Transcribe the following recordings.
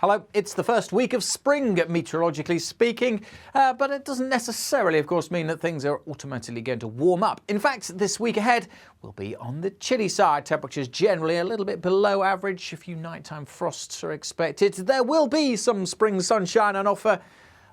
Hello, it's the first week of spring, meteorologically speaking, but it doesn't necessarily, of course, mean that things are automatically going to warm up. In fact, this week ahead will be on the chilly side. Temperatures generally a little bit below average. A few nighttime frosts are expected. There will be some spring sunshine on offer,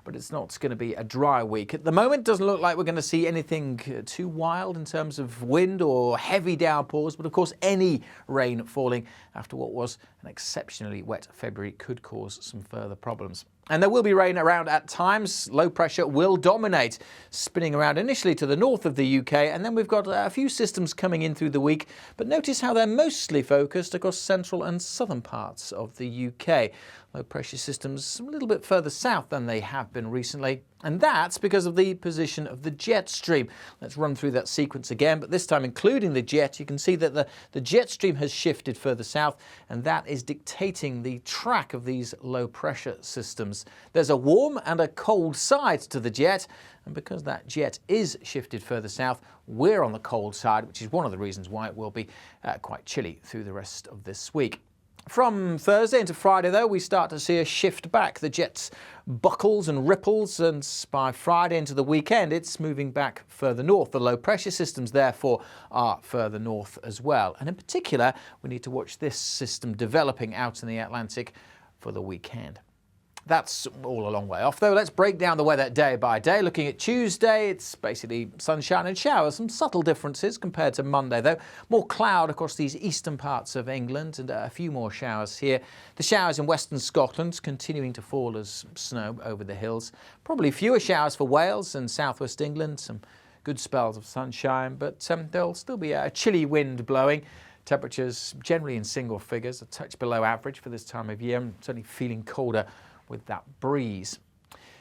but it's not going to be a dry week. At the moment, it doesn't look like we're going to see anything too wild in terms of wind or heavy downpours, but of course any rain falling after what was an exceptionally wet February could cause some further problems. And there will be rain around at times. Low pressure will dominate, spinning around initially to the north of the UK, and then we've got a few systems coming in through the week, but notice how they're mostly focused across central and southern parts of the UK. Low pressure systems a little bit further south than they have been recently, and that's because of the position of the jet stream. Let's run through that sequence again, but this time including the jet. You can see that the jet stream has shifted further south, and that is dictating the track of these low pressure systems. There's a warm and a cold side to the jet, and because that jet is shifted further south, we're on the cold side, which is one of the reasons why it will be quite chilly through the rest of this week. From Thursday into Friday, though, we start to see a shift back. The jet buckles and ripples, and by Friday into the weekend, it's moving back further north. The low pressure systems, therefore, are further north as well. And in particular, we need to watch this system developing out in the Atlantic for the weekend. That's all a long way off, though. Let's break down the weather day by day. Looking at Tuesday, it's basically sunshine and showers. Some subtle differences compared to Monday, though. More cloud across these eastern parts of England and a few more showers here. The showers in western Scotland continuing to fall as snow over the hills. Probably fewer showers for Wales and southwest England. Some good spells of sunshine, but there'll still be a chilly wind blowing. Temperatures generally in single figures, a touch below average for this time of year. I'm certainly feeling colder with that breeze.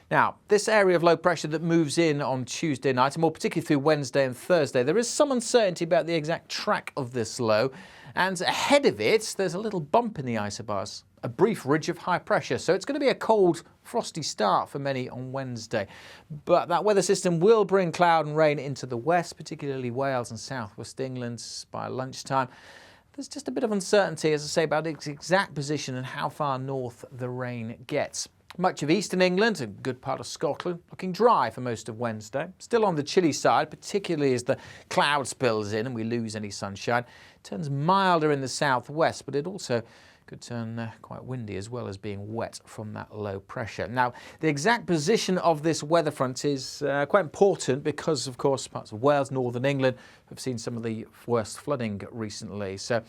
Now, this area of low pressure that moves in on Tuesday night, and more particularly through Wednesday and Thursday, there is some uncertainty about the exact track of this low, and ahead of it there's a little bump in the isobars, a brief ridge of high pressure, so it's going to be a cold, frosty start for many on Wednesday. But that weather system will bring cloud and rain into the west, particularly Wales and southwest England by lunchtime. There's just a bit of uncertainty, as I say, about its exact position and how far north the rain gets. Much of eastern England, a good part of Scotland, looking dry for most of Wednesday. Still on the chilly side, particularly as the cloud spills in and we lose any sunshine. It turns milder in the southwest, but it also could turn quite windy as well as being wet from that low pressure. Now, the exact position of this weather front is quite important because, of course, parts of Wales, northern England have seen some of the worst flooding recently. So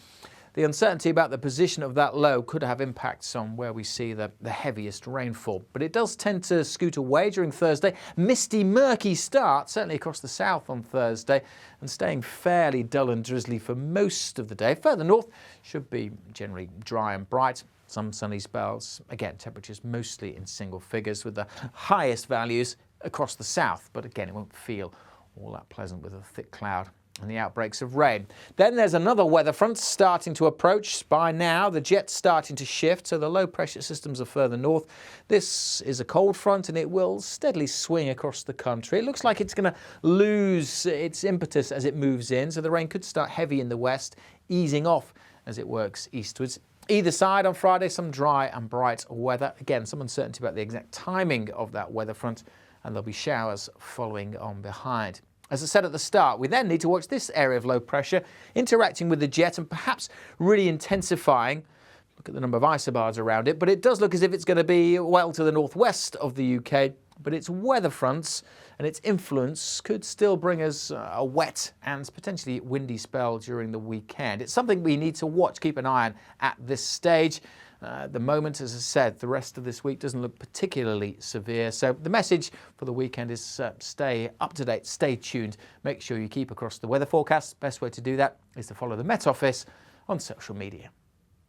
the uncertainty about the position of that low could have impacts on where we see the heaviest rainfall. But it does tend to scoot away during Thursday. Misty, murky start, certainly across the south on Thursday, and staying fairly dull and drizzly for most of the day. Further north should be generally dry and bright. Some sunny spells. Again, temperatures mostly in single figures with the highest values across the south. But again, it won't feel all that pleasant with a thick cloud and the outbreaks of rain. Then there's another weather front starting to approach. By now, the jet's starting to shift, so the low pressure systems are further north. This is a cold front and it will steadily swing across the country. It looks like it's going to lose its impetus as it moves in, so the rain could start heavy in the west, easing off as it works eastwards. Either side on Friday, some dry and bright weather. Again, some uncertainty about the exact timing of that weather front, and there'll be showers following on behind. As I said at the start, we then need to watch this area of low pressure interacting with the jet and perhaps really intensifying. Look at the number of isobars around it, but it does look as if it's going to be well to the northwest of the UK. But its weather fronts and its influence could still bring us a wet and potentially windy spell during the weekend. It's something we need to watch, keep an eye on at this stage. At the moment, as I said, the rest of this week doesn't look particularly severe. So the message for the weekend is stay up to date, stay tuned. Make sure you keep across the weather forecast. Best way to do that is to follow the Met Office on social media.